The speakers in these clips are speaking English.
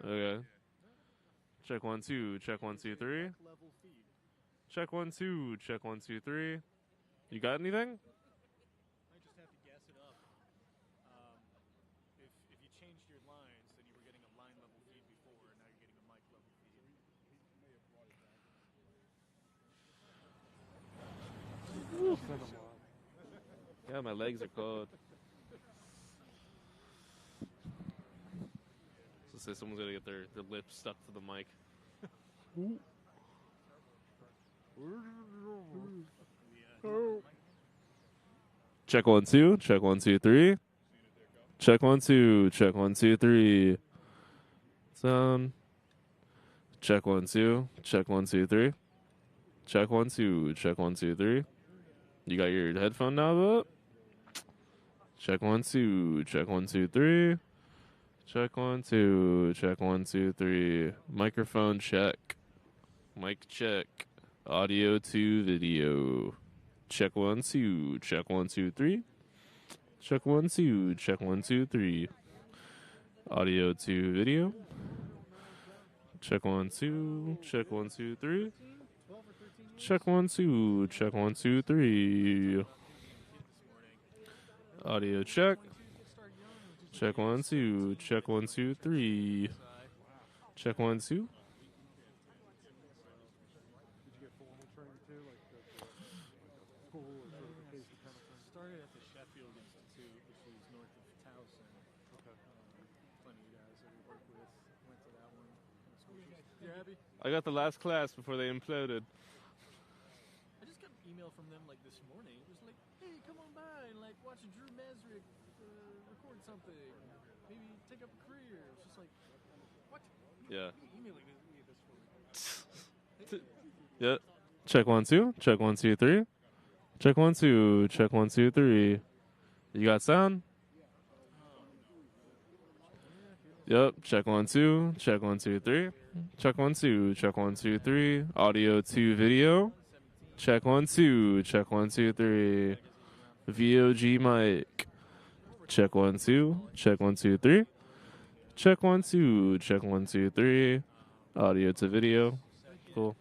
Okay. Check one two. Check one two three. Level feed. Check one two. Check one two three. You got anything? I just have to gas it up. Um, if you changed your lines, then you were getting a line level feed before, and now you're getting a mic level feed. Yeah, my legs are cold. So say someone's gonna get their lips stuck to the mic. Check one two. Check one two three. Check one two. Check one two three. Sound. Check one two. Check one two three. Check one two. Check one two three. You got your headphone knob up? Check one two. Check one two three. Check one two. Check one two three. Microphone check. Mic check. Audio to video. Check one two. Check one two three. Check one two. Check one two three. Audio to video. Check one two. Check one two three. 12 or 13 years? Check one two. Check one two three. Audio check. Check one two. Check one two three. Check one two. Did you get formal training too, like the school or certification kind of thing? Started at the Sheffield Institute, which is north of Towson. Okay. Plenty of guys that we work with went to that one. You happy? I got the last class before they imploded. I just got an email from them like this morning. It was like, hey, come on by and like watch Drew Mesrick record something. Maybe take up a career. It's just like, what? Yeah. What are you emailing me this for? Yeah. Check one two. Check one two three. Check one two. Check one two three. You got sound? Yep. Check one two. Check one two three. Check one two. Check one two three. Audio to video. Check one two. Check one two three. VOG mic. Check one two. Check one two three. Check one two. Check one two three. Audio to video. Cool.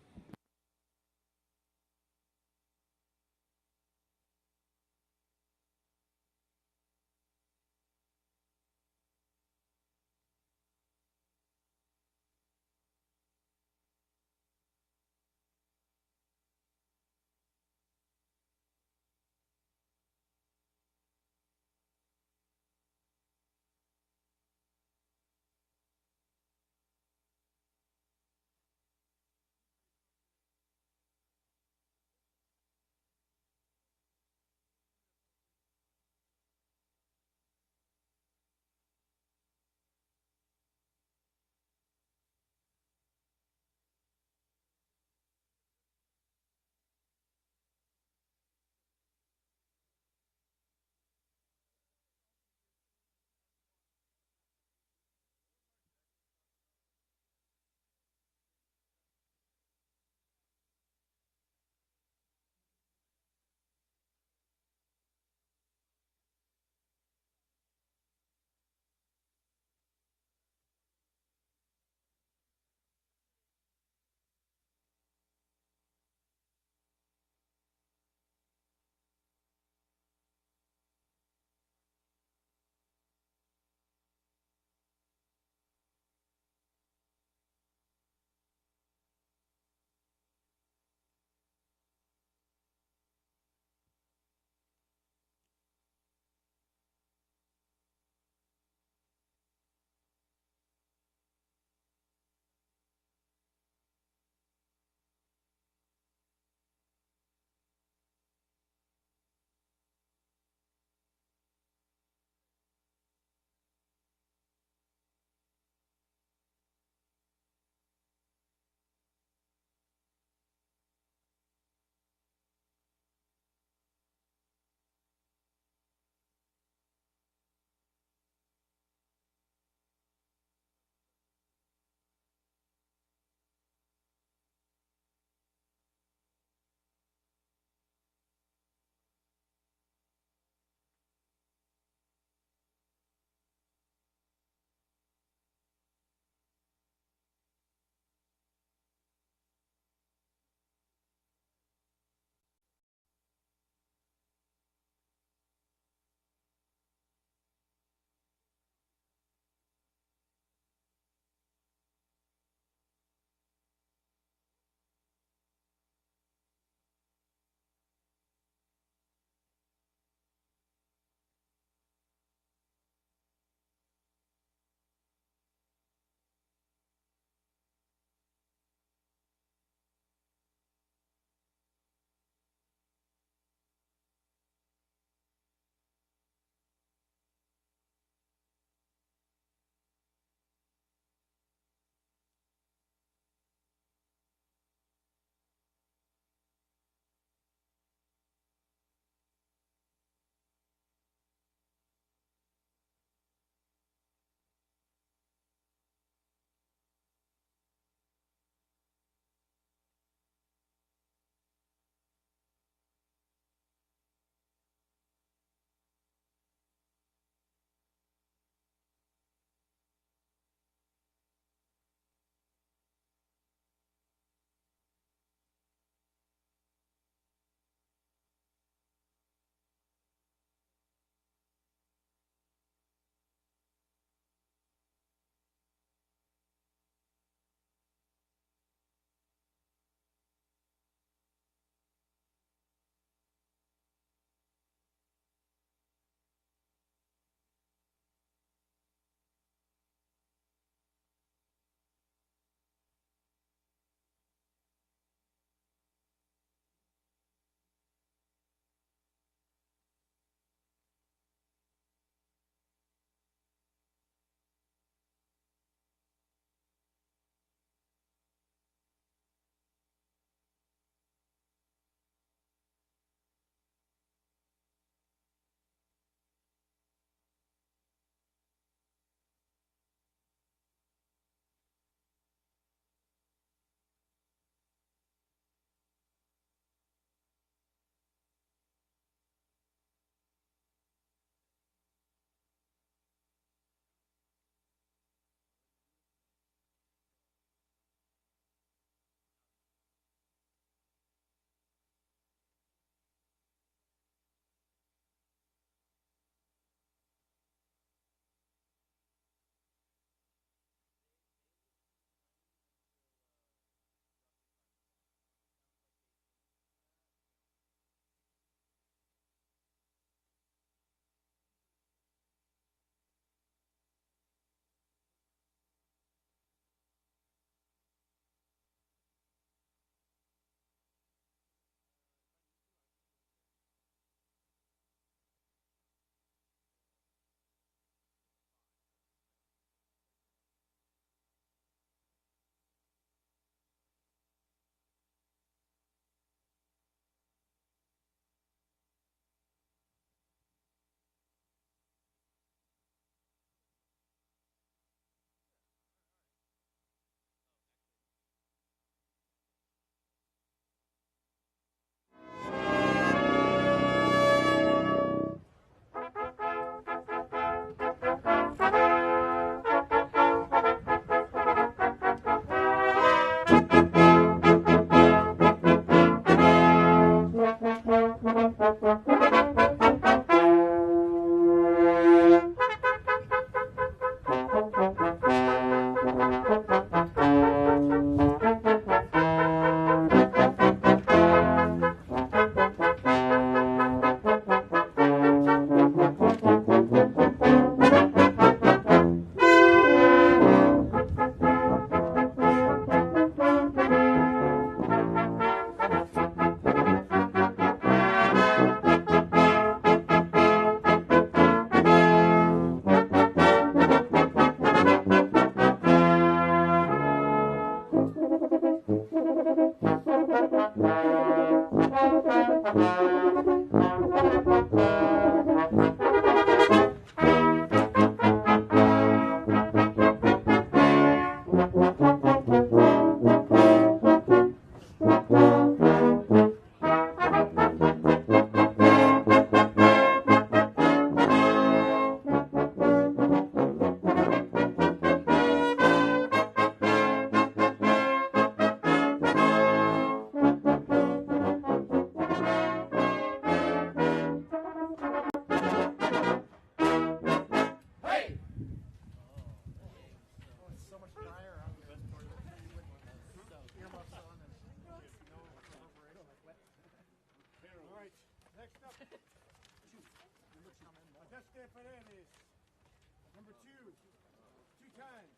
times.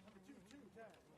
Number 2 times.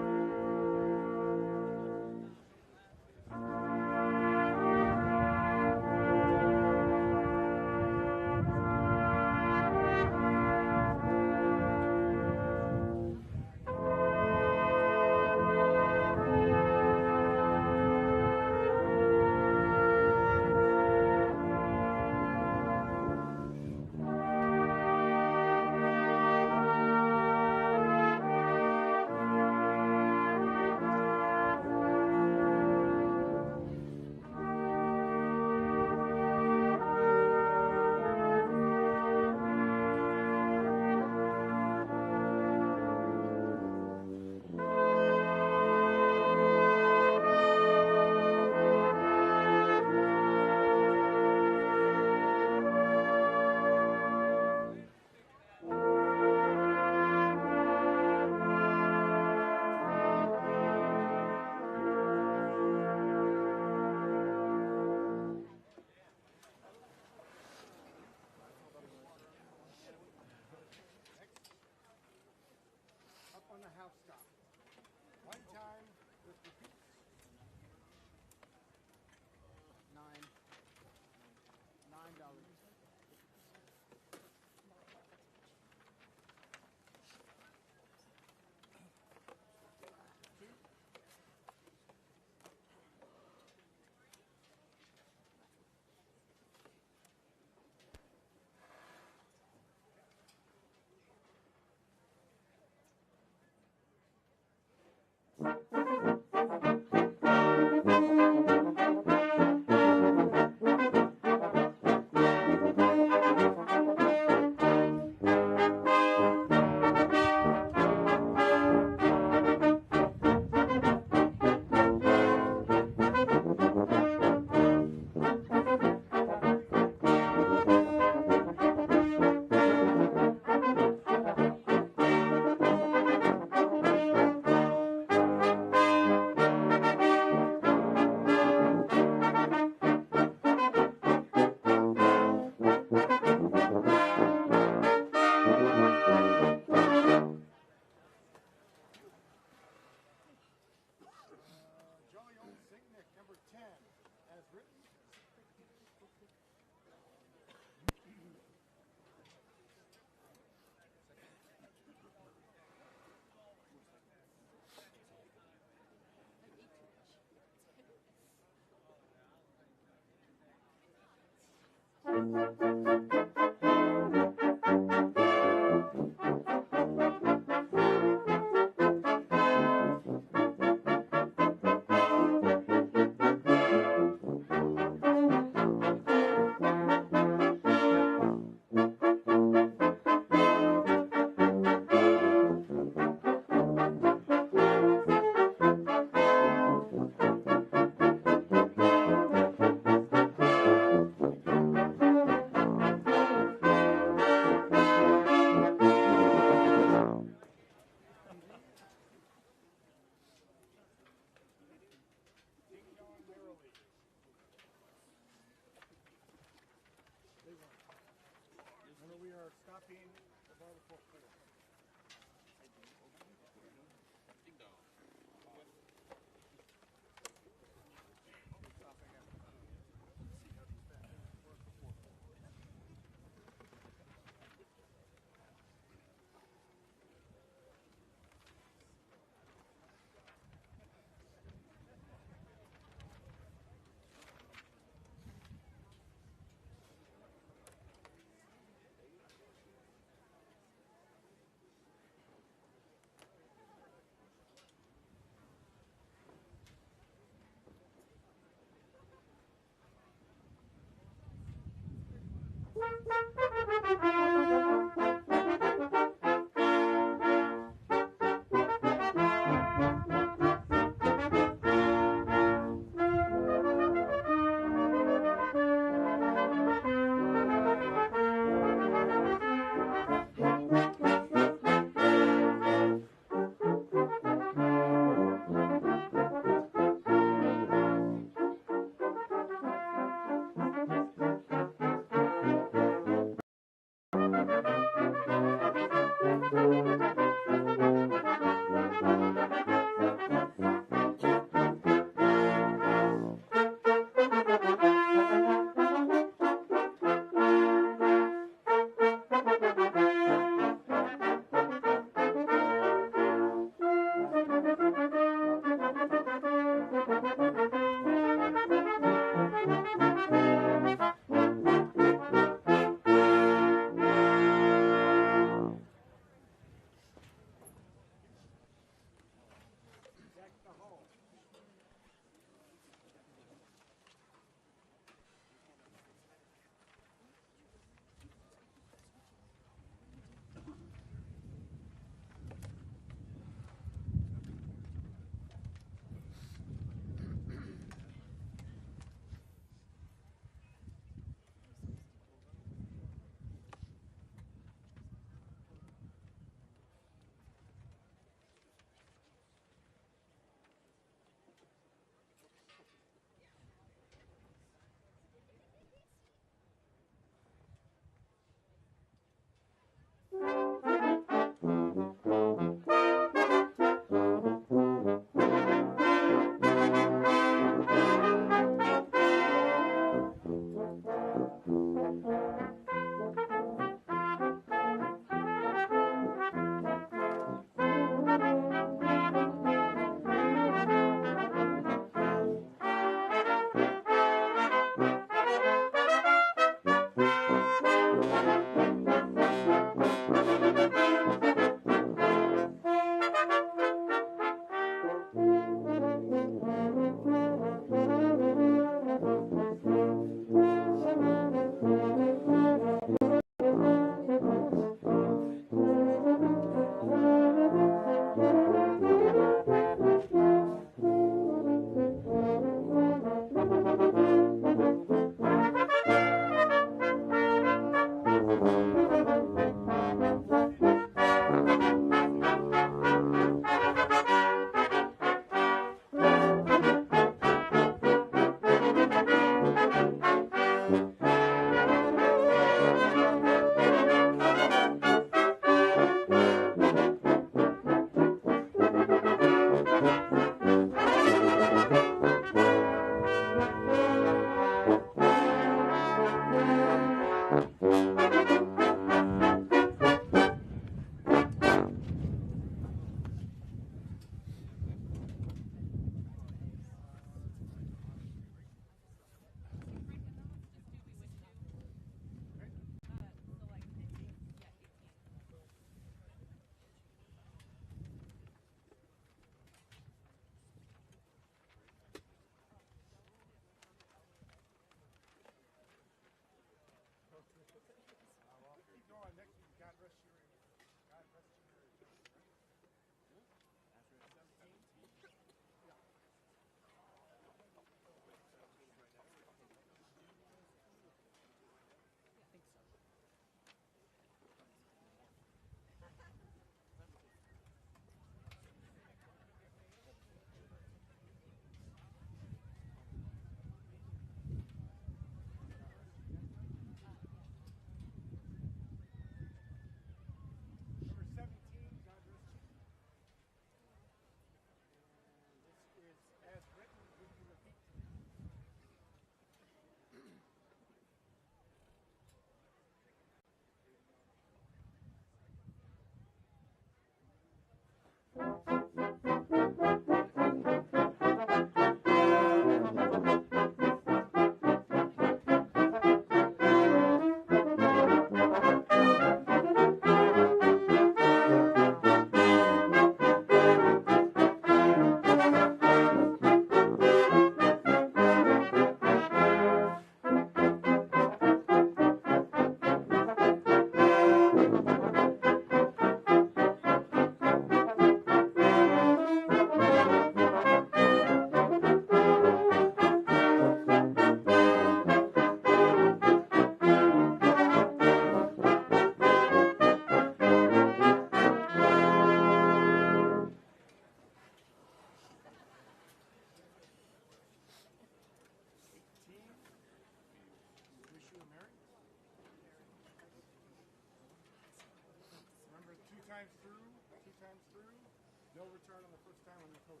no return on the first time on the total.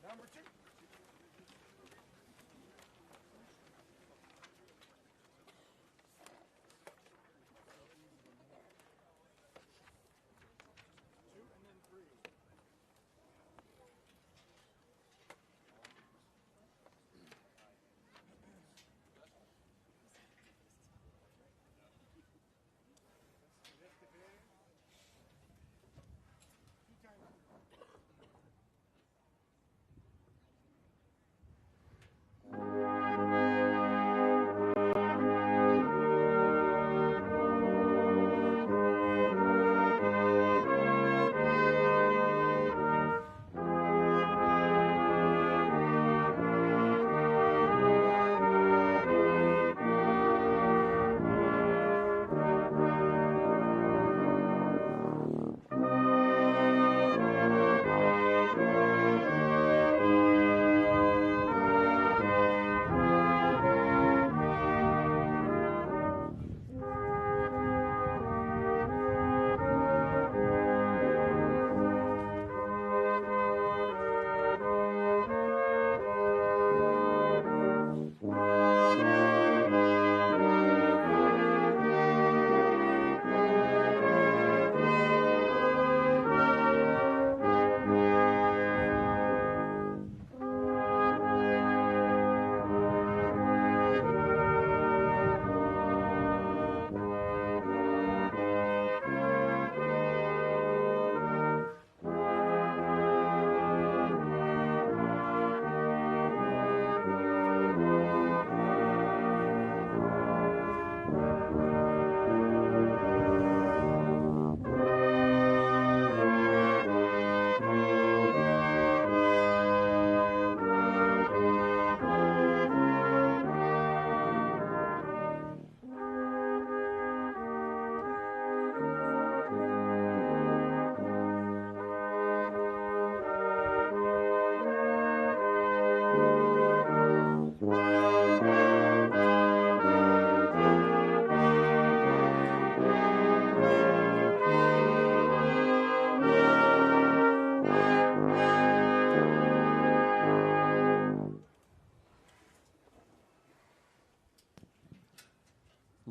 Number 2.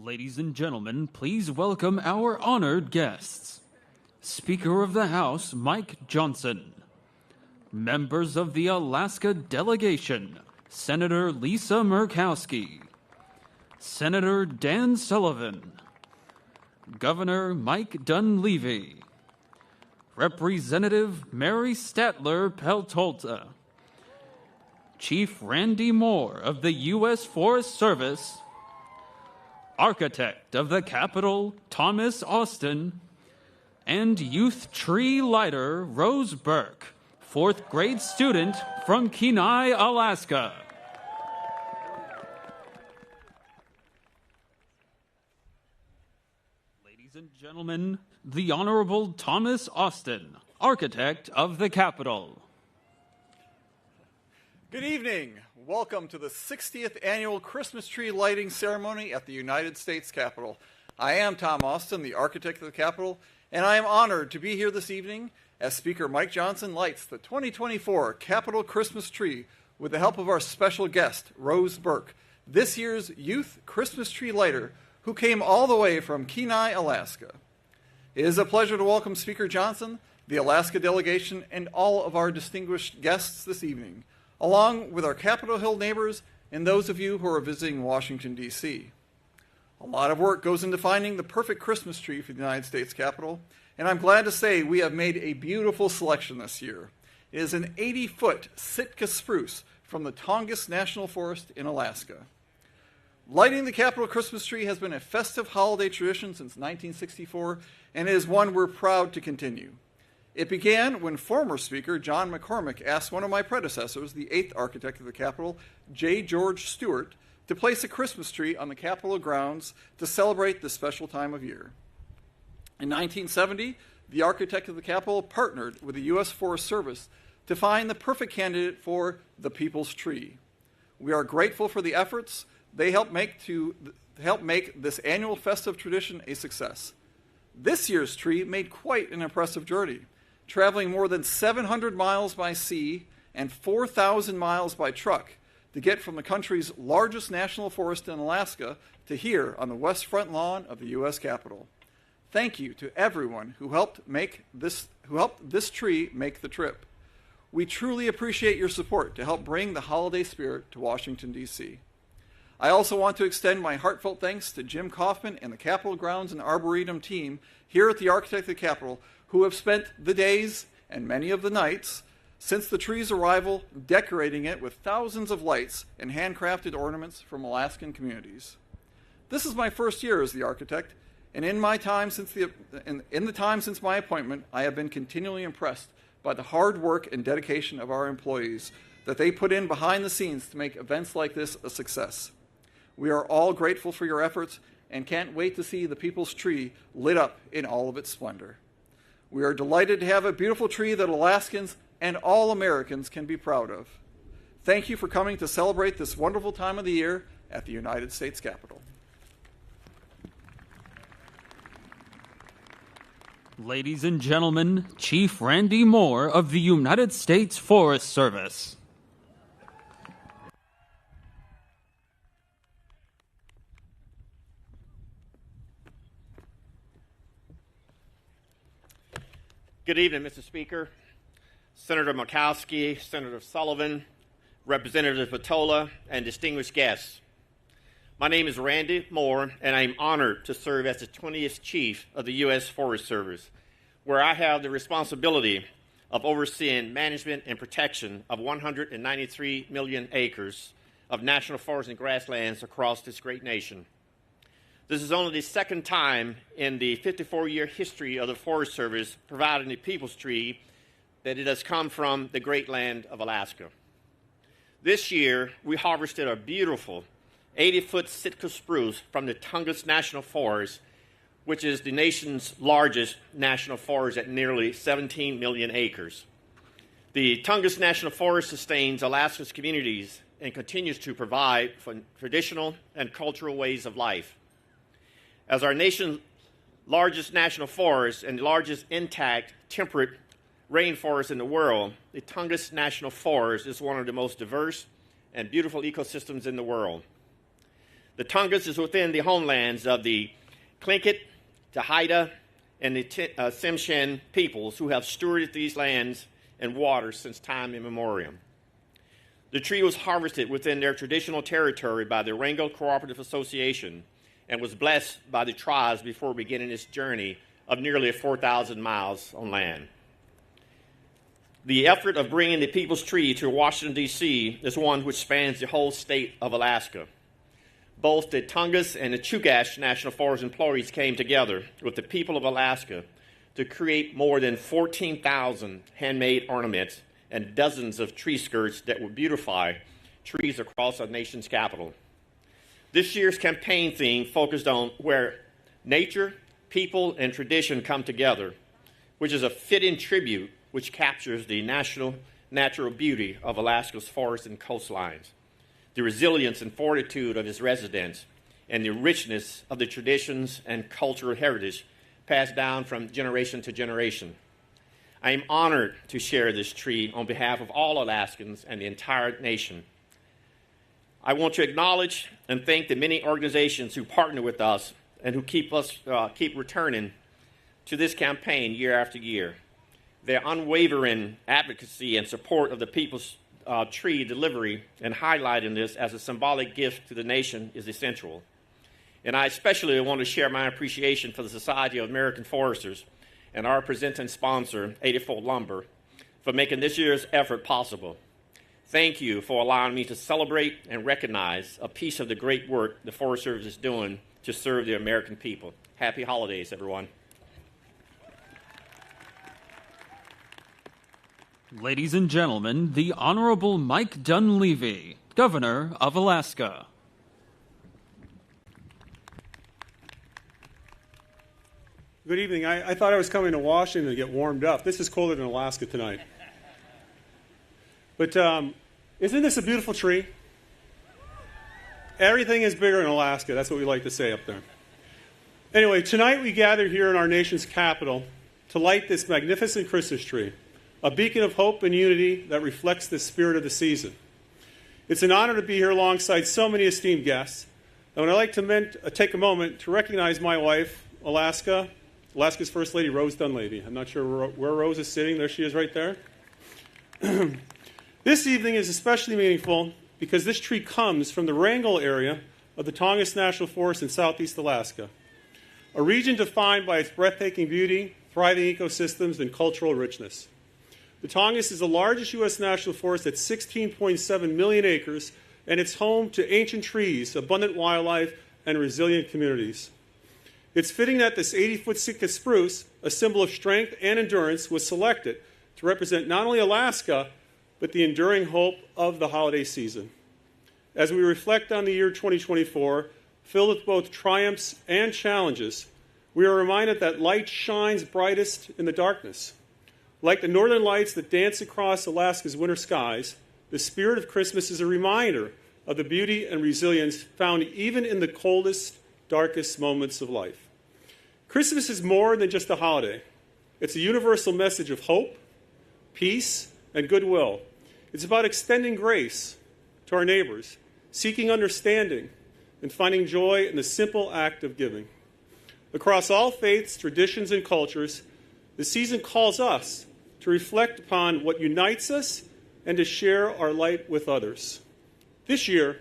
Ladies and gentlemen, please welcome our honored guests. Speaker of the House, Mike Johnson. Members of the Alaska Delegation, Senator Lisa Murkowski. Senator Dan Sullivan. Governor Mike Dunleavy. Representative Mary Statler Peltolta. Chief Randy Moore of the U.S. Forest Service. Architect of the Capitol, Thomas Austin, and youth tree lighter, Rose Burke, 4th grade student from Kenai, Alaska. Ladies and gentlemen, the Honorable Thomas Austin, Architect of the Capitol. Good evening. Welcome to the 60th Annual Christmas Tree Lighting Ceremony at the United States Capitol. I am Tom Austin, the Architect of the Capitol, and I am honored to be here this evening as Speaker Mike Johnson lights the 2024 Capitol Christmas tree with the help of our special guest, Rose Burke, this year's Youth Christmas Tree Lighter, who came all the way from Kenai, Alaska. It is a pleasure to welcome Speaker Johnson, the Alaska delegation, and all of our distinguished guests this evening, along with our Capitol Hill neighbors and those of you who are visiting Washington, D.C. A lot of work goes into finding the perfect Christmas tree for the United States Capitol, and I'm glad to say we have made a beautiful selection this year. It is an 80-foot Sitka Spruce from the Tongass National Forest in Alaska. Lighting the Capitol Christmas tree has been a festive holiday tradition since 1964, and it is one we're proud to continue. It began when former Speaker John McCormick asked one of my predecessors, the 8th architect of the Capitol, J. George Stewart, to place a Christmas tree on the Capitol grounds to celebrate this special time of year. In 1970, the architect of the Capitol partnered with the U.S. Forest Service to find the perfect candidate for the People's Tree. We are grateful for the efforts they helped make to help make this annual festive tradition a success. This year's tree made quite an impressive journey, traveling more than 700 miles by sea and 4,000 miles by truck to get from the country's largest national forest in Alaska to here on the west front lawn of the U.S. Capitol. Thank you to everyone who helped this tree make the trip. We truly appreciate your support to help bring the holiday spirit to Washington, D.C. I also want to extend my heartfelt thanks to Jim Kaufman and the Capitol Grounds and Arboretum team here at the Architect of the Capitol, who have spent the days and many of the nights since the tree's arrival decorating it with thousands of lights and handcrafted ornaments from Alaskan communities. This is my first year as the architect, and in the time since my appointment, I have been continually impressed by the hard work and dedication of our employees that they put in behind the scenes to make events like this a success. We are all grateful for your efforts and can't wait to see the People's Tree lit up in all of its splendor. We are delighted to have a beautiful tree that Alaskans and all Americans can be proud of. Thank you for coming to celebrate this wonderful time of the year at the United States Capitol. Ladies and gentlemen, Chief Randy Moore of the United States Forest Service. Good evening, Mr. Speaker, Senator Murkowski, Senator Sullivan, Representative Patola, and distinguished guests. My name is Randy Moore, and I am honored to serve as the 20th Chief of the U.S. Forest Service, where I have the responsibility of overseeing management and protection of 193 million acres of national forests and grasslands across this great nation. This is only the second time in the 54-year history of the Forest Service providing the People's Tree that it has come from the great land of Alaska. This year, we harvested a beautiful 80-foot Sitka Spruce from the Tongass National Forest, which is the nation's largest national forest at nearly 17 million acres. The Tongass National Forest sustains Alaska's communities and continues to provide for traditional and cultural ways of life. As our nation's largest national forest and the largest intact temperate rainforest in the world, the Tongass National Forest is one of the most diverse and beautiful ecosystems in the world. The Tongass is within the homelands of the Tlingit, the Haida, and the Tsimshian peoples who have stewarded these lands and waters since time immemorial. The tree was harvested within their traditional territory by the Wrangell Cooperative Association and was blessed by the tribes before beginning its journey of nearly 4,000 miles on land. The effort of bringing the People's Tree to Washington, D.C. is one which spans the whole state of Alaska. Both the Tongass and the Chugach National Forest employees came together with the people of Alaska to create more than 14,000 handmade ornaments and dozens of tree skirts that will beautify trees across our nation's capital. This year's campaign theme focused on where nature, people, and tradition come together, which is a fitting tribute which captures the natural beauty of Alaska's forests and coastlines, the resilience and fortitude of its residents, and the richness of the traditions and cultural heritage passed down from generation to generation. I am honored to share this tree on behalf of all Alaskans and the entire nation. I want to acknowledge and thank the many organizations who partner with us and who keep returning to this campaign year after year. Their unwavering advocacy and support of the People's Tree delivery and highlighting this as a symbolic gift to the nation is essential. And I especially want to share my appreciation for the Society of American Foresters and our presenting sponsor, 84 Lumber, for making this year's effort possible. Thank you for allowing me to celebrate and recognize a piece of the great work the Forest Service is doing to serve the American people. Happy holidays, everyone. Ladies and gentlemen, the Honorable Mike Dunleavy, Governor of Alaska. Good evening. I thought I was coming to Washington to get warmed up. This is colder than Alaska tonight. But isn't this a beautiful tree? Everything is bigger in Alaska. That's what we like to say up there. Anyway, tonight we gather here in our nation's capital to light this magnificent Christmas tree, a beacon of hope and unity that reflects the spirit of the season. It's an honor to be here alongside so many esteemed guests. And I'd like to take a moment to recognize my wife, Alaska's First Lady, Rose Dunleavy. I'm not sure where Rose is sitting. There she is right there. This evening is especially meaningful because this tree comes from the Wrangell area of the Tongass National Forest in southeast Alaska, a region defined by its breathtaking beauty, thriving ecosystems, and cultural richness. The Tongass is the largest U.S. national forest at 16.7 million acres, and it's home to ancient trees, abundant wildlife, and resilient communities. It's fitting that this 80-foot Sitka spruce, a symbol of strength and endurance, was selected to represent not only Alaska, but the enduring hope of the holiday season. As we reflect on the year 2024, filled with both triumphs and challenges, we are reminded that light shines brightest in the darkness. Like the northern lights that dance across Alaska's winter skies, the spirit of Christmas is a reminder of the beauty and resilience found even in the coldest, darkest moments of life. Christmas is more than just a holiday. It's a universal message of hope, peace, and goodwill. It's about extending grace to our neighbors, seeking understanding, and finding joy in the simple act of giving. Across all faiths, traditions, and cultures, the season calls us to reflect upon what unites us and to share our light with others. This year,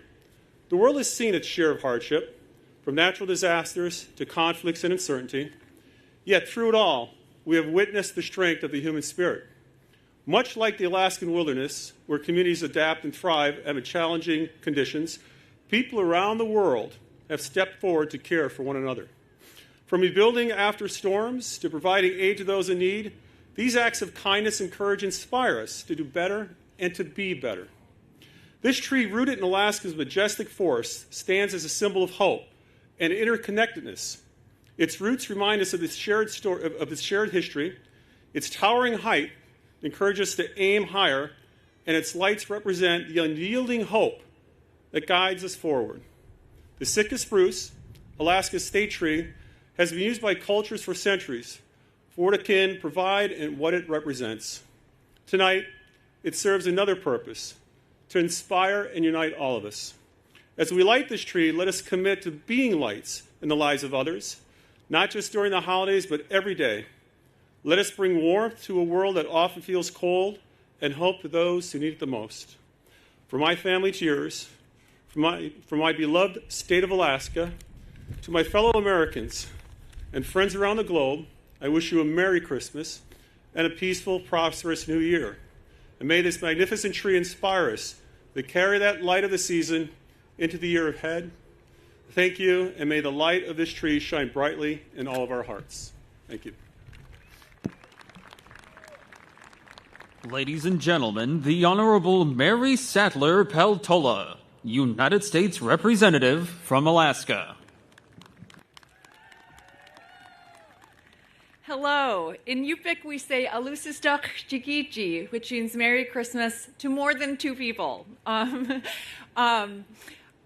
the world has seen its share of hardship, from natural disasters to conflicts and uncertainty. Yet through it all, we have witnessed the strength of the human spirit. Much like the Alaskan wilderness, where communities adapt and thrive amid challenging conditions, people around the world have stepped forward to care for one another. From rebuilding after storms to providing aid to those in need, these acts of kindness and courage inspire us to do better and to be better. This tree, rooted in Alaska's majestic forest, stands as a symbol of hope and interconnectedness. Its roots remind us of this shared history. Its towering height encourages us to aim higher, and its lights represent the unyielding hope that guides us forward. The Sitka Spruce, Alaska's state tree, has been used by cultures for centuries for what it can provide and what it represents. Tonight, it serves another purpose, to inspire and unite all of us. As we light this tree, let us commit to being lights in the lives of others, not just during the holidays, but every day. Let us bring warmth to a world that often feels cold and hope to those who need it the most. For my family to yours, for my beloved state of Alaska, to my fellow Americans and friends around the globe, I wish you a Merry Christmas and a peaceful, prosperous New Year. And may this magnificent tree inspire us to carry that light of the season into the year ahead. Thank you, and may the light of this tree shine brightly in all of our hearts. Thank you. Ladies and gentlemen, the Honorable Mary Sattler Peltola, United States Representative from Alaska. Hello. In Yupik, we say Alusistak Chikichi, which means Merry Christmas to more than two people.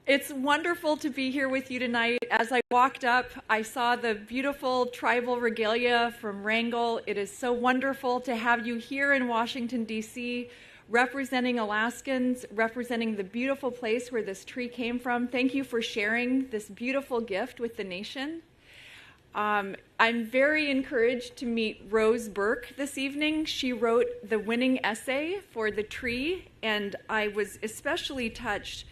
It's wonderful to be here with you tonight. As I walked up, I saw the beautiful tribal regalia from Wrangell. It is so wonderful to have you here in Washington, D.C., representing Alaskans, representing the beautiful place where this tree came from. Thank you for sharing this beautiful gift with the nation. I'm very encouraged to meet Rose Burke this evening. She wrote the winning essay for the tree, and I was especially touched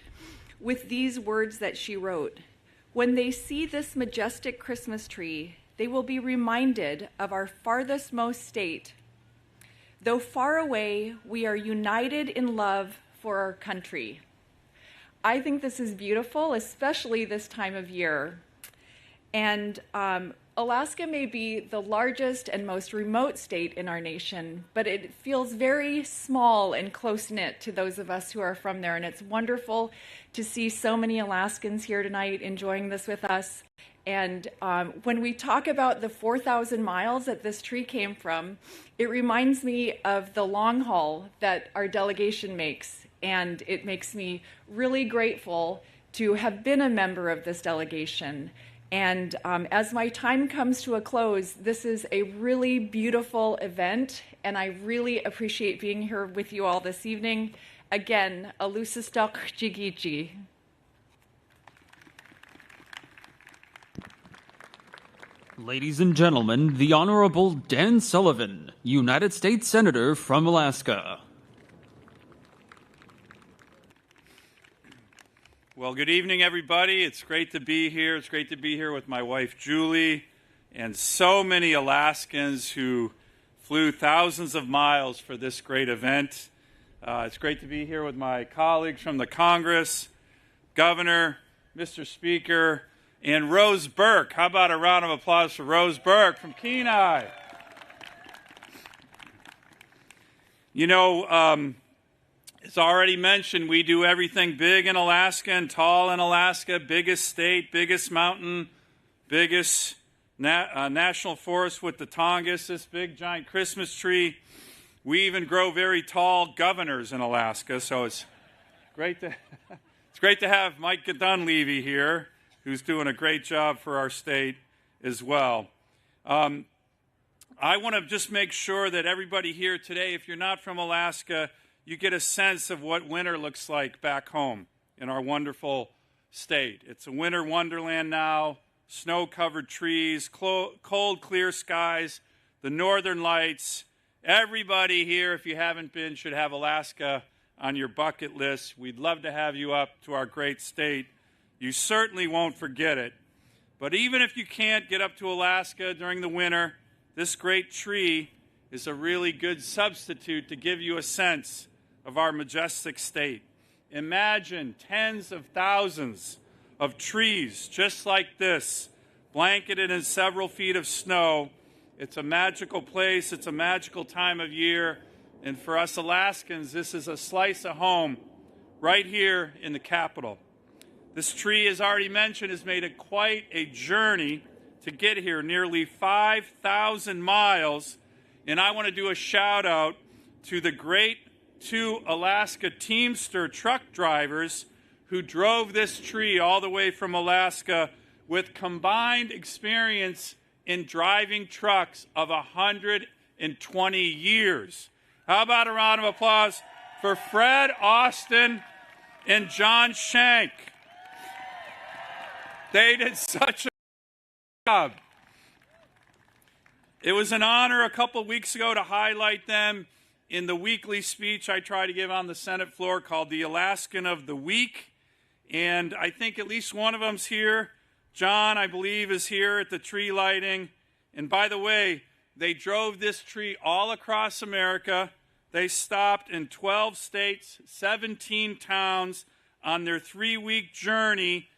with these words that she wrote. When they see this majestic Christmas tree, they will be reminded of our farthest most state. Though far away, we are united in love for our country. I think this is beautiful, especially this time of year. And Alaska may be the largest and most remote state in our nation, but it feels very small and close-knit to those of us who are from there. And it's wonderful to see so many Alaskans here tonight enjoying this with us. And when we talk about the 4,000 miles that this tree came from, it reminds me of the long haul that our delegation makes. And it makes me really grateful to have been a member of this delegation. And as my time comes to a close, this is a really beautiful event, and I really appreciate being here with you all this evening. Again, Alusistok Jigichi. Ladies and gentlemen, the Honorable Dan Sullivan, United States Senator from Alaska. Well, good evening, everybody. It's great to be here. It's great to be here with my wife, Julie, and so many Alaskans who flew thousands of miles for this great event. It's great to be here with my colleagues from the Congress, Governor, Mr. Speaker, and Rose Burke. How about a round of applause for Rose Burke from Kenai? You know, as already mentioned, we do everything big in Alaska and tall in Alaska, biggest state, biggest mountain, biggest national forest with the Tongass, this big giant Christmas tree. We even grow very tall governors in Alaska, so it's great to have Mike Dunleavy here, who's doing a great job for our state as well. I want to just make sure that everybody here today, if you're not from Alaska, you get a sense of what winter looks like back home in our wonderful state. It's a winter wonderland now, snow-covered trees, cold, clear skies, the northern lights. Everybody here, if you haven't been, should have Alaska on your bucket list. We'd love to have you up to our great state. You certainly won't forget it. But even if you can't get up to Alaska during the winter, this great tree is a really good substitute to give you a sense of our majestic state. Imagine tens of thousands of trees just like this, blanketed in several feet of snow. It's a magical place. It's a magical time of year. And for us Alaskans, this is a slice of home right here in the capital. This tree, as already mentioned, has made it quite a journey to get here, nearly 5,000 miles. And I want to do a shout out to the great two Alaska Teamster truck drivers who drove this tree all the way from Alaska with combined experience in driving trucks of 120 years. How about a round of applause for Fred Austin and John Shank? They did such a job. It was an honor a couple weeks ago to highlight them in the weekly speech I try to give on the Senate floor called the Alaskan of the Week. And I think at least one of them's here. John, I believe, is here at the tree lighting. And by the way, they drove this tree all across America. They stopped in 12 states, 17 towns on their 3-week journey,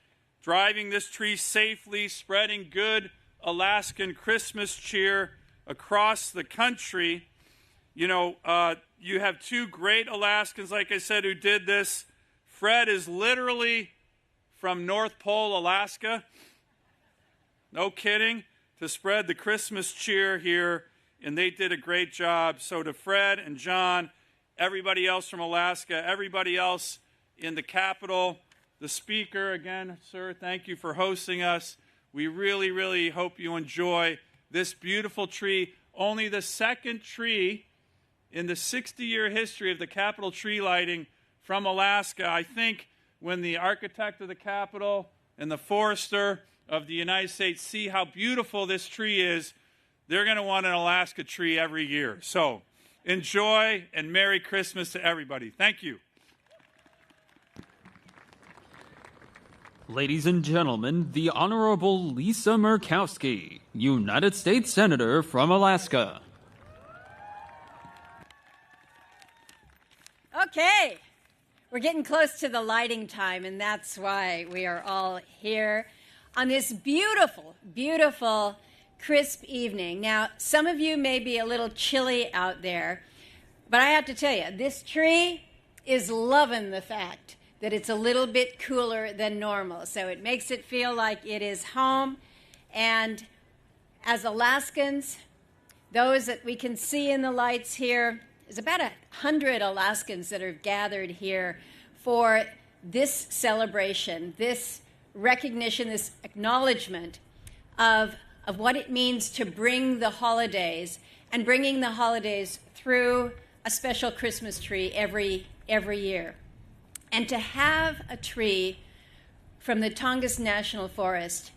driving this tree safely, spreading good Alaskan Christmas cheer across the country. You know, you have two great Alaskans, like I said, who did this. Fred is literally from North Pole, Alaska. No kidding, to spread the Christmas cheer here, and they did a great job. So to Fred and John, everybody else from Alaska, everybody else in the capital, the speaker. Again, sir, thank you for hosting us. We really, really hope you enjoy this beautiful tree. Only the second tree in the 60-year history of the Capitol tree lighting from Alaska. I think when the architect of the Capitol and the forester of the United States see how beautiful this tree is, they're going to want an Alaska tree every year. So enjoy and Merry Christmas to everybody. Thank you. Ladies and gentlemen, the Honorable Lisa Murkowski, United States Senator from Alaska. Okay, we're getting close to the lighting time, and that's why we are all here on this beautiful, beautiful, crisp evening. Now, some of you may be a little chilly out there, but I have to tell you, this tree is loving the fact that it's a little bit cooler than normal. So it makes it feel like it is home. And as Alaskans, those that we can see in the lights here, there's about 100 Alaskans that are gathered here for this celebration, this recognition, this acknowledgement of what it means to bring the holidays and bringing the holidays through a special Christmas tree every year. And to have a tree from the Tongass National Forest,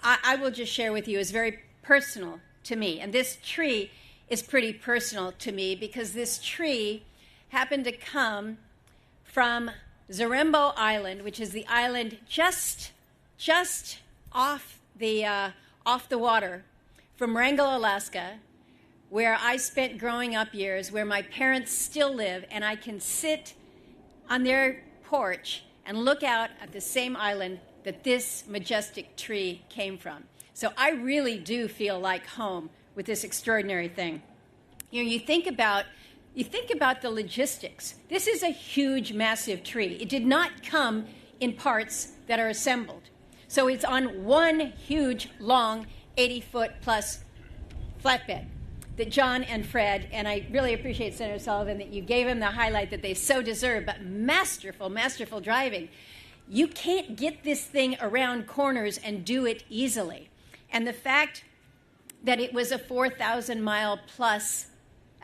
I will just share with you, is very personal to me. And this tree is pretty personal to me because this tree happened to come from Zarembo Island, which is the island just off the water from Wrangell, Alaska, where I spent growing up years, where my parents still live, and I can sit on their porch and look out at the same island that this majestic tree came from. So I really do feel like home with this extraordinary thing. You know, you think about the logistics. This is a huge, massive tree. It did not come in parts that are assembled. So it's on one huge, long, 80-foot plus flatbed that John and Fred, and I really appreciate Senator Sullivan that you gave them the highlight that they so deserve, but masterful, masterful driving. You can't get this thing around corners and do it easily. And the fact that it was a 4,000-mile plus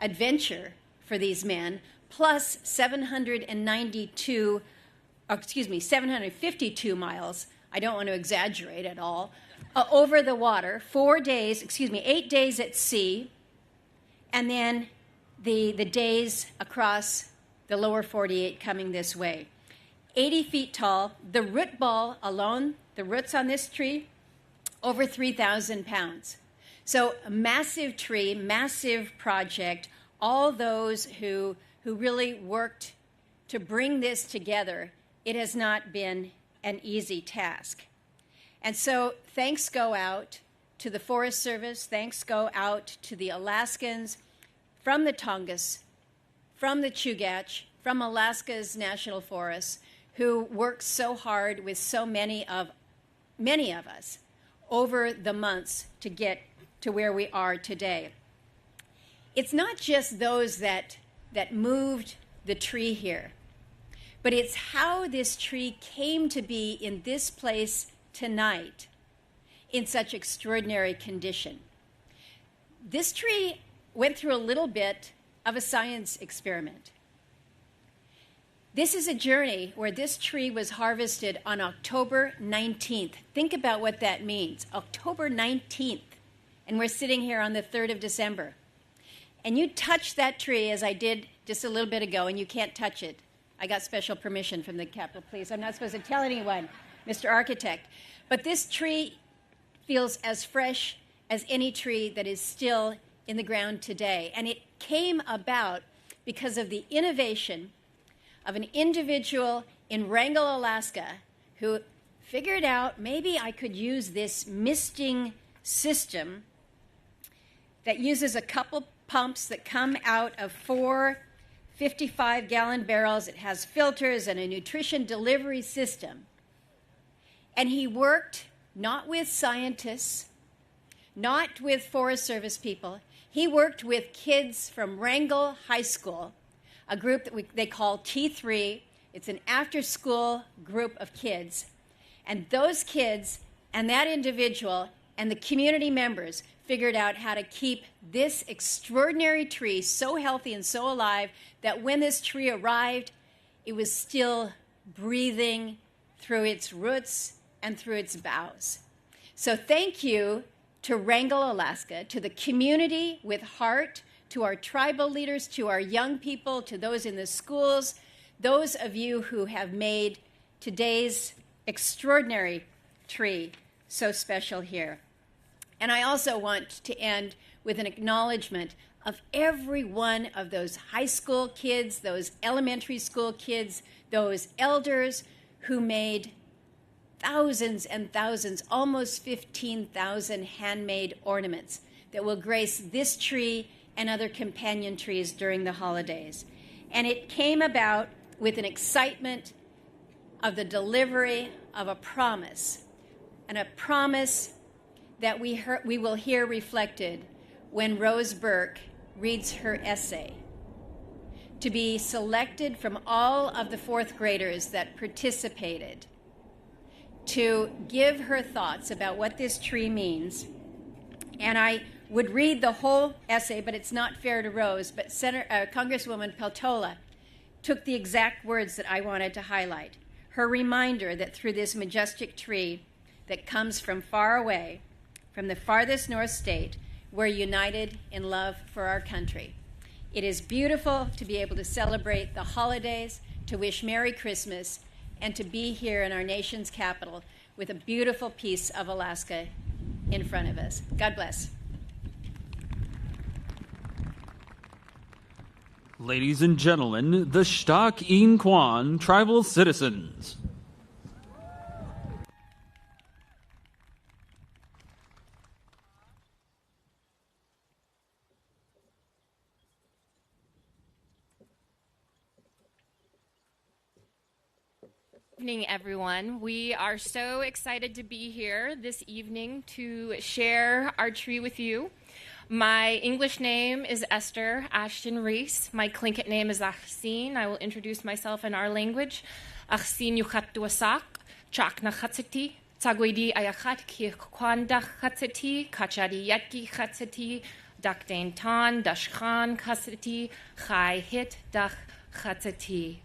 adventure for these men, plus 752 miles, I don't want to exaggerate at all, over the water, 8 days at sea, and then the days across the lower 48 coming this way. 80 feet tall, the root ball alone, the roots on this tree, over 3,000 pounds. So a massive tree, massive project, all those who really worked to bring this together. It has not been an easy task. And so thanks go out to the Forest Service, thanks go out to the Alaskans from the Tongass, from the Chugach, from Alaska's National Forests, who worked so hard with so many of us over the months to get to where we are today. It's not just those that moved the tree here, but it's how this tree came to be in this place tonight in such extraordinary condition. This tree went through a little bit of a science experiment. This is a journey where this tree was harvested on October 19th. Think about what that means, October 19th. And we're sitting here on the 3rd of December. And you touch that tree, as I did just a little bit ago, and you can't touch it. I got special permission from the Capitol Police. I'm not supposed to tell anyone, Mr. Architect. But this tree feels as fresh as any tree that is still in the ground today. And it came about because of the innovation of an individual in Wrangell, Alaska, who figured out maybe I could use this misting system that uses a couple pumps that come out of 4 55-gallon barrels. It has filters and a nutrition delivery system. And he worked not with scientists, not with Forest Service people. He worked with kids from Wrangell High School, a group that they call T3. It's an after-school group of kids. And those kids and that individual and the community members figured out how to keep this extraordinary tree so healthy and so alive that when this tree arrived, it was still breathing through its roots and through its boughs. So thank you to Wrangell, Alaska, to the community with heart, to our tribal leaders, to our young people, to those in the schools, those of you who have made today's extraordinary tree so special here. And I also want to end with an acknowledgement of every one of those high school kids, those elementary school kids, those elders who made thousands and thousands, almost 15,000 handmade ornaments that will grace this tree and other companion trees during the holidays. And it came about with an excitement of the delivery of a promise, and a promise that we will hear reflected when Rose Burke reads her essay, to be selected from all of the fourth graders that participated to give her thoughts about what this tree means. And I would read the whole essay, but it's not fair to Rose, but Congresswoman Peltola took the exact words that I wanted to highlight. Her reminder that through this majestic tree that comes from far away, from the farthest north state, we're united in love for our country. It is beautiful to be able to celebrate the holidays, to wish Merry Christmas, and to be here in our nation's capital with a beautiful piece of Alaska in front of us. God bless. Ladies and gentlemen, the Stak In Kwan tribal citizens. Good evening, everyone. We are so excited to be here this evening to share our tree with you. My English name is Esther Ashton Reese. My Tlingit name is Achsin. I will introduce myself in our language. Achsin yuchattuasak, chakna chatsati, tagwedi ayachat ki kwanda chatsati, kachadi yatki chatsati, dakdain tan, dashkhan chatsati, chai hit dach chatsati.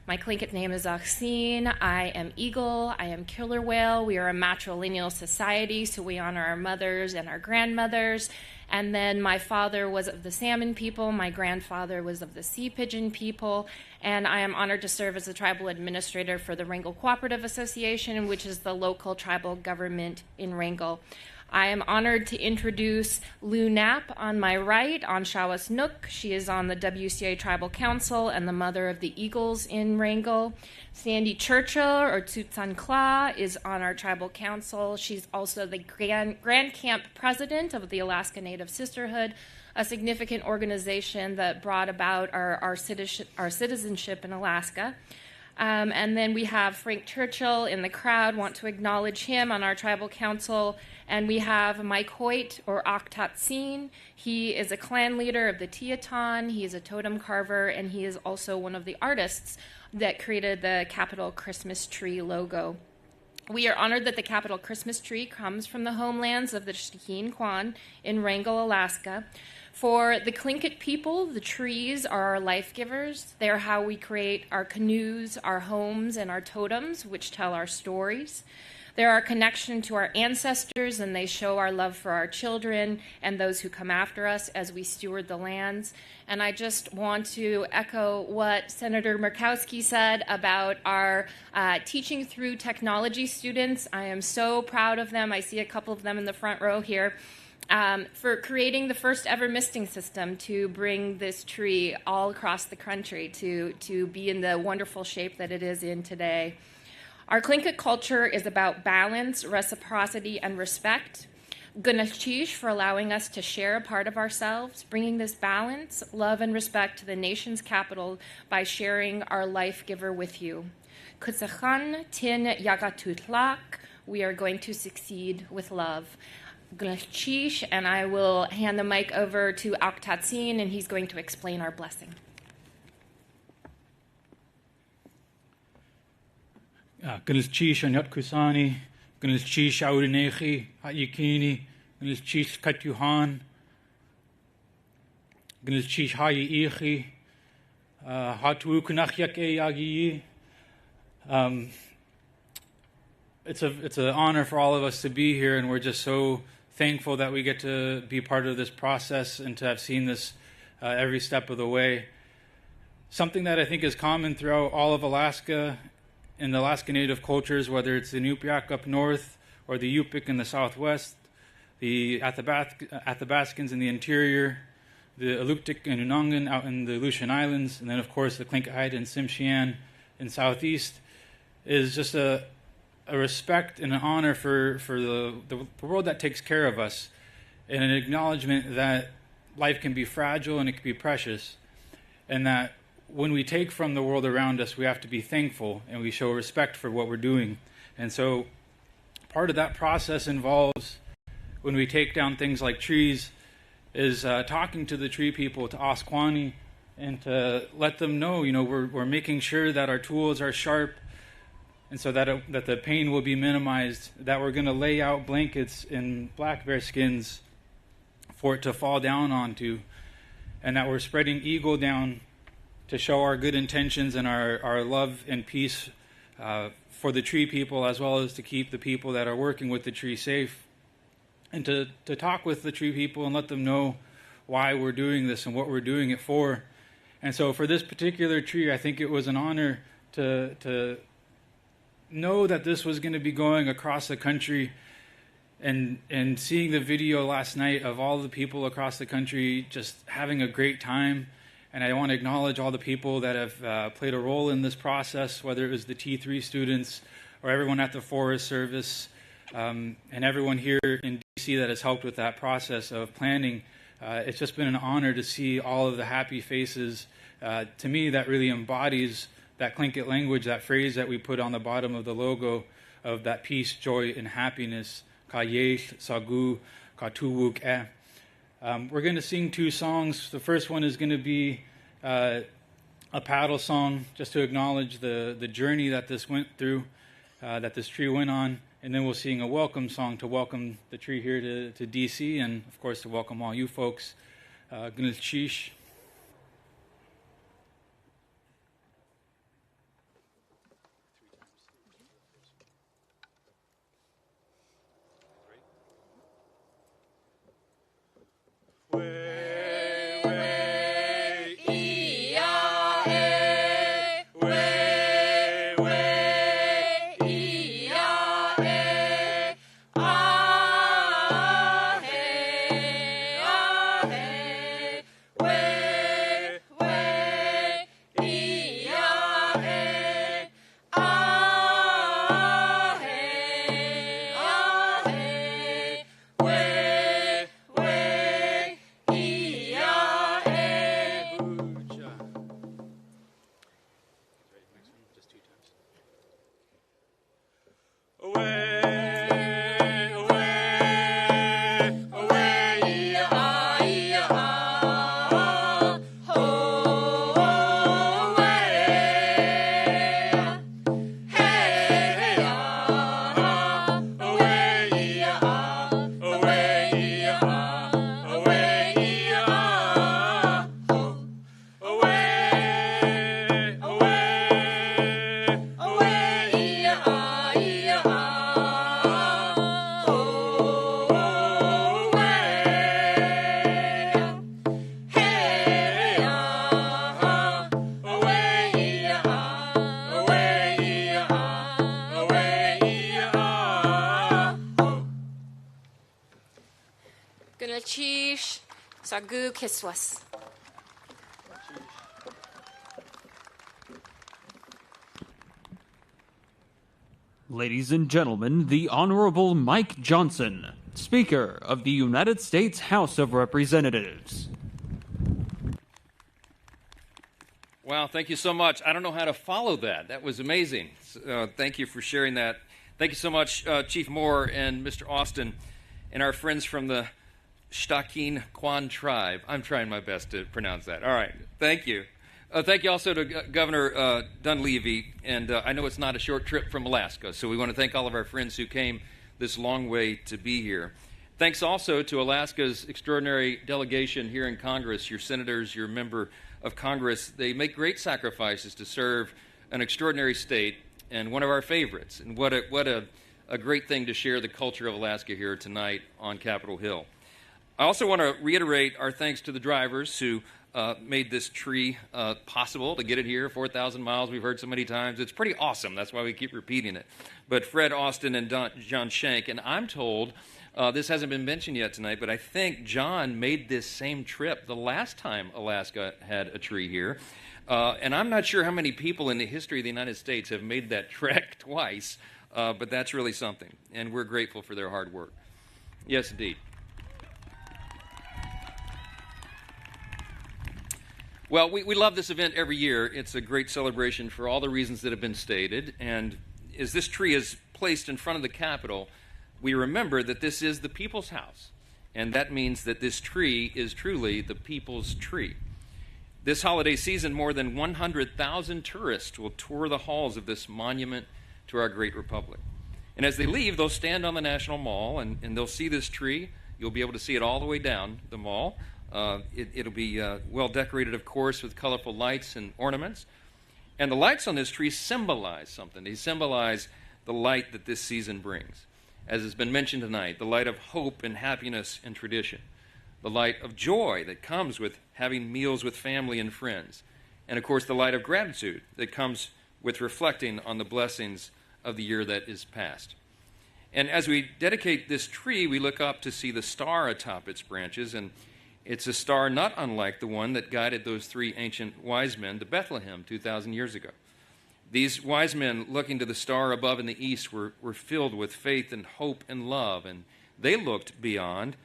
My Tlingit name is Achsin. I am Eagle. I am Killer Whale. We are a matrilineal society, so we honor our mothers and our grandmothers. And then my father was of the salmon people. My grandfather was of the sea pigeon people. And I am honored to serve as the tribal administrator for the Wrangell Cooperative Association, which is the local tribal government in Wrangell. I am honored to introduce Lou Knapp on my right, on Shawas Nook. She is on the WCA Tribal Council and the mother of the Eagles in Wrangell. Sandy Churchill, or Tsutsan Kla, is on our tribal council. She's also the Grand Camp president of the Alaska Native Sisterhood, a significant organization that brought about our citizenship in Alaska. And then we have Frank Churchill in the crowd, want to acknowledge him on our tribal council. And we have Mike Hoyt, or Aktatsin. He is a clan leader of the Teton. He is a totem carver, and he is also one of the artists that created the Capitol Christmas tree logo. We are honored that the Capitol Christmas tree comes from the homelands of the Stak In Kwan in Wrangell, Alaska. For the Tlingit people, the trees are our life givers. They are how we create our canoes, our homes, and our totems, which tell our stories. They're our connection to our ancestors, and they show our love for our children and those who come after us as we steward the lands. And I just want to echo what Senator Murkowski said about our teaching through technology students. I am so proud of them. I see a couple of them in the front row here. For creating the first ever misting system to bring this tree all across the country to be in the wonderful shape that it is in today. Our Tlingit culture is about balance, reciprocity, and respect. Gunachish for allowing us to share a part of ourselves, bringing this balance, love, and respect to the nation's capital by sharing our life giver with you. Kutsachan tin yagatutlak, we are going to succeed with love. Gunachish, and I will hand the mic over to Aktatsin, and he's going to explain our blessing. Gnilchish Anyat Kusani, Gnilchish Aurinechi, Hayikini, Gnilchish Katyuhan, Gnilchish Hayi Ichi, Hatu Kunachyak Yagi. It's an honor for all of us to be here, and we're just so thankful that we get to be part of this process and to have seen this every step of the way. Something that I think is common throughout all of Alaska and the Alaska Native cultures, whether it's the Inupiaq up north or the Yupik in the southwest, the Athabascans in the interior, the Aluktik and Unangan out in the Aleutian Islands, and then of course the Tlinkite and Tsimshian in southeast, is just a respect and an honor for the world that takes care of us, and an acknowledgement that life can be fragile and it can be precious, and that when we take from the world around us, we have to be thankful and we show respect for what we're doing. And so part of that process involves, when we take down things like trees, is talking to the tree people, to Asquani, and to let them know, we're making sure that our tools are sharp, and so that the pain will be minimized, that we're going to lay out blankets in black bear skins for it to fall down onto, and that we're spreading eagle down to show our good intentions and our love and peace for the tree people, as well as to keep the people that are working with the tree safe, and to talk with the tree people and let them know why we're doing this and what we're doing it for. And so for this particular tree, I think it was an honor to know that this was going to be going across the country, and seeing the video last night of all the people across the country just having a great time. And I want to acknowledge all the people that have played a role in this process, whether it was the T3 students or everyone at the Forest Service, and everyone here in DC that has helped with that process of planning. It's just been an honor to see all of the happy faces. To me, that really embodies that Tlingit language, that phrase that we put on the bottom of the logo of that peace, joy, and happiness. Ka yesh, sagu, ka tuwuk eh. We're going to sing two songs. The first one is going to be a paddle song, just to acknowledge the journey that this went through, that this tree went on. And then we'll sing a welcome song to welcome the tree here to DC, and of course to welcome all you folks. Gnilchish. Gnilchish, sagu kiswas. Ladies and gentlemen, the Honorable Mike Johnson, Speaker of the United States House of Representatives. Wow, thank you so much. I don't know how to follow that. That was amazing. Thank you for sharing that. Thank you so much, Chief Moore and Mr. Austin, and our friends from the Shtakin Kwan tribe. I'm trying my best to pronounce that. All right, thank you. Thank you also to Governor Dunleavy, and I know it's not a short trip from Alaska, so we want to thank all of our friends who came this long way to be here. Thanks also to Alaska's extraordinary delegation here in Congress, your senators, your member of Congress. They make great sacrifices to serve an extraordinary state and one of our favorites. And what a great thing to share the culture of Alaska here tonight on Capitol Hill. I also want to reiterate our thanks to the drivers who made this tree possible to get it here, 4,000 miles we've heard so many times. It's pretty awesome. That's why we keep repeating it. But Fred Austin and John Shank, and I'm told, this hasn't been mentioned yet tonight, but I think John made this same trip the last time Alaska had a tree here. And I'm not sure how many people in the history of the United States have made that trek twice, but that's really something. And we're grateful for their hard work. Yes, indeed. Well, we love this event every year. It's a great celebration for all the reasons that have been stated. And as this tree is placed in front of the Capitol, we remember that this is the people's house. And that means that this tree is truly the people's tree. This holiday season, more than 100,000 tourists will tour the halls of this monument to our great republic. And as they leave, they'll stand on the National Mall and they'll see this tree. You'll be able to see it all the way down the mall. It'll be well decorated, of course, with colorful lights and ornaments. And the lights on this tree symbolize something. They symbolize the light that this season brings. As has been mentioned tonight, the light of hope and happiness and tradition. The light of joy that comes with having meals with family and friends. And, of course, the light of gratitude that comes with reflecting on the blessings of the year that is past. And as we dedicate this tree, we look up to see the star atop its branches, and it's a star not unlike the one that guided those three ancient wise men to Bethlehem 2,000 years ago. These wise men, looking to the star above in the east, were filled with faith and hope and love, and they looked beyond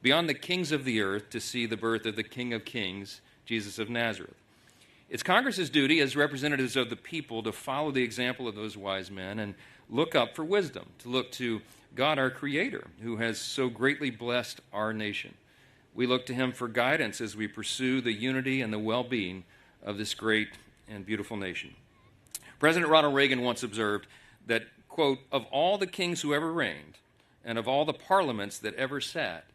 the kings of the earth to see the birth of the King of Kings, Jesus of Nazareth. It's Congress's duty as representatives of the people to follow the example of those wise men and look up for wisdom, to look to God, our Creator, who has so greatly blessed our nation. We look to him for guidance as we pursue the unity and the well-being of this great and beautiful nation. President Ronald Reagan once observed that, quote, "Of all the kings who ever reigned, and of all the parliaments that ever sat,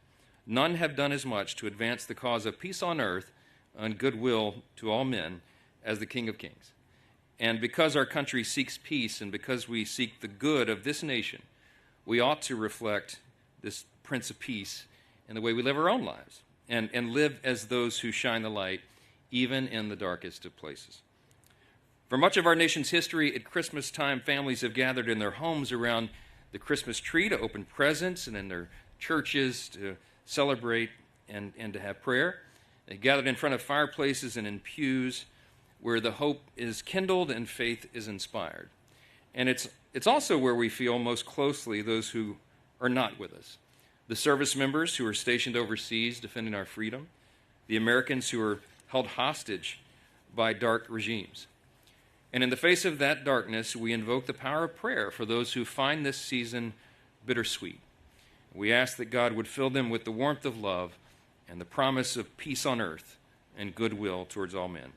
none have done as much to advance the cause of peace on earth and goodwill to all men as the King of Kings." And because our country seeks peace and because we seek the good of this nation, we ought to reflect this Prince of Peace in the way we live our own lives and live as those who shine the light even in the darkest of places. For much of our nation's history, at Christmas time, families have gathered in their homes around the Christmas tree to open presents and in their churches to celebrate and to have prayer. They gathered in front of fireplaces and in pews where the hope is kindled and faith is inspired. And it's also where we feel most closely those who are not with us. The service members who are stationed overseas defending our freedom, the Americans who are held hostage by dark regimes. And in the face of that darkness, we invoke the power of prayer for those who find this season bittersweet. We ask that God would fill them with the warmth of love and the promise of peace on earth and goodwill towards all men.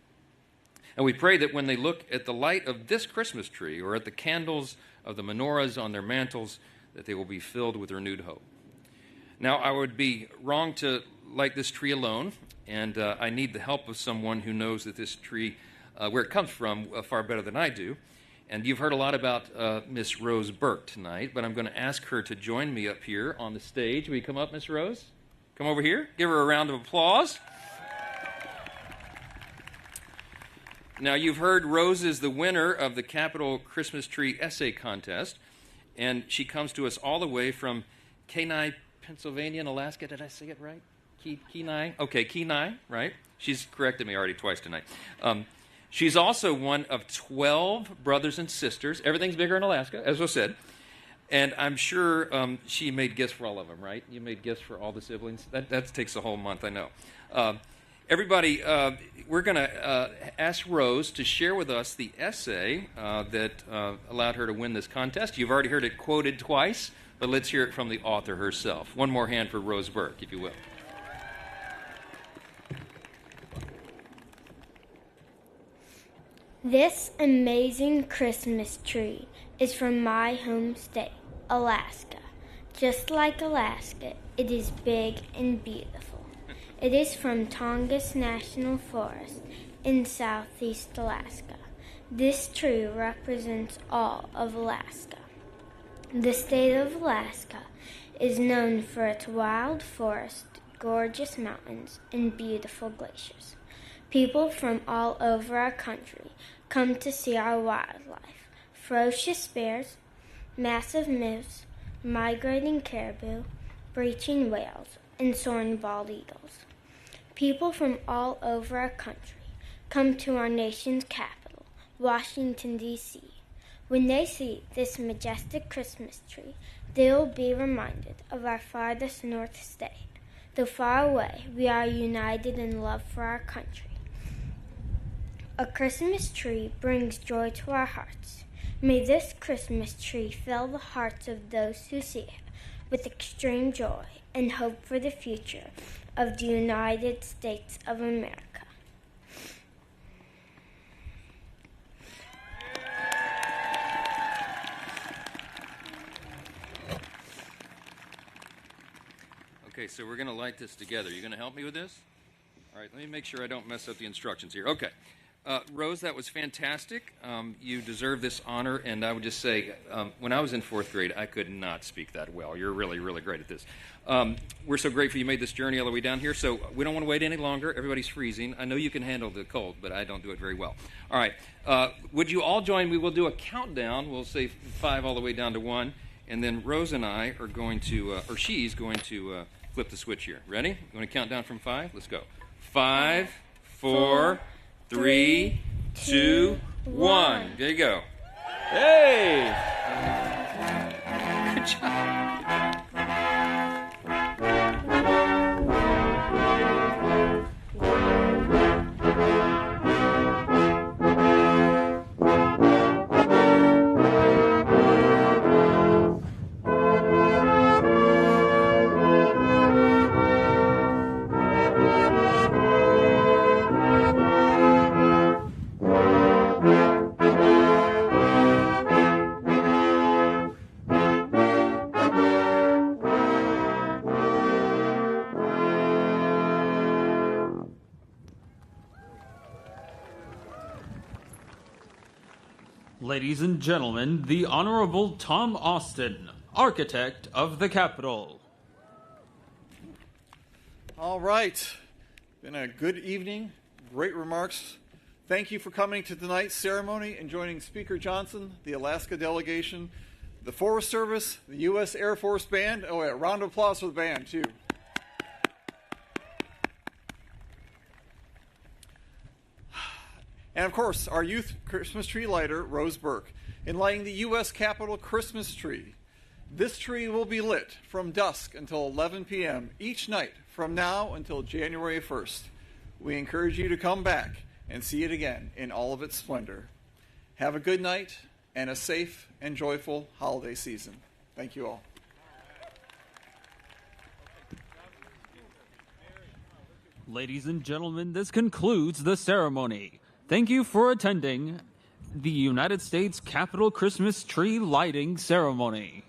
And we pray that when they look at the light of this Christmas tree or at the candles of the menorahs on their mantles, that they will be filled with renewed hope. Now, I would be wrong to light this tree alone, and I need the help of someone who knows that this tree, where it comes from, far better than I do. And you've heard a lot about Miss Rose Burke tonight, but I'm going to ask her to join me up here on the stage. Will you come up, Miss Rose? Come over here. Give her a round of applause. Now, you've heard Rose is the winner of the Capitol Christmas Tree Essay Contest, and she comes to us all the way from Kenai, Pennsylvania, and Alaska. Did I say it right? Kenai? Okay, Kenai, right? She's corrected me already twice tonight. She's also one of 12 brothers and sisters. Everything's bigger in Alaska, as was said. And I'm sure she made gifts for all of them, right? You made gifts for all the siblings? That takes a whole month, I know. Everybody, we're going to ask Rose to share with us the essay that allowed her to win this contest. You've already heard it quoted twice, but let's hear it from the author herself. One more hand for Rose Burke, if you will. This amazing Christmas tree is from my home state, Alaska. Just like Alaska, it is big and beautiful. It is from Tongass National Forest in southeast Alaska. This tree represents all of Alaska. The state of Alaska is known for its wild forest, gorgeous mountains, and beautiful glaciers. People from all over our country come to see our wildlife: ferocious bears, massive moose, migrating caribou, breaching whales, and soaring bald eagles. People from all over our country come to our nation's capital, Washington, D.C. When they see this majestic Christmas tree, they will be reminded of our farthest north state. Though far away, we are united in love for our country. A Christmas tree brings joy to our hearts. May this Christmas tree fill the hearts of those who see it with extreme joy and hope for the future of the United States of America. Okay, so we're going to light this together. You going to help me with this? All right, let me make sure I don't mess up the instructions here. Okay. Rose, that was fantastic. You deserve this honor, and I would just say, when I was in fourth grade, I could not speak that well. You're really, really great at this. We're so grateful you made this journey all the way down here, so we don't want to wait any longer. Everybody's freezing. I know you can handle the cold, but I don't do it very well. All right. Would you all join? We will do a countdown. We'll say 5 all the way down to 1, and then Rose and I are going to, or she's going to flip the switch here. Ready? You want to count down from 5? Let's go. 5, 4, 3, 2, 1. There you go. Hey! Good job. Ladies and gentlemen, the Honorable Tom Austin, Architect of the Capitol. All right. Been a good evening. Great remarks. Thank you for coming to tonight's ceremony and joining Speaker Johnson, the Alaska delegation, the Forest Service, the U.S. Air Force Band. Oh, yeah, round of applause for the band, too. And, of course, our youth Christmas tree lighter, Rose Burke, in lighting the U.S. Capitol Christmas tree. This tree will be lit from dusk until 11 p.m. each night from now until January 1st. We encourage you to come back and see it again in all of its splendor. Have a good night and a safe and joyful holiday season. Thank you all. Ladies and gentlemen, this concludes the ceremony. Thank you for attending the United States Capitol Christmas tree lighting ceremony.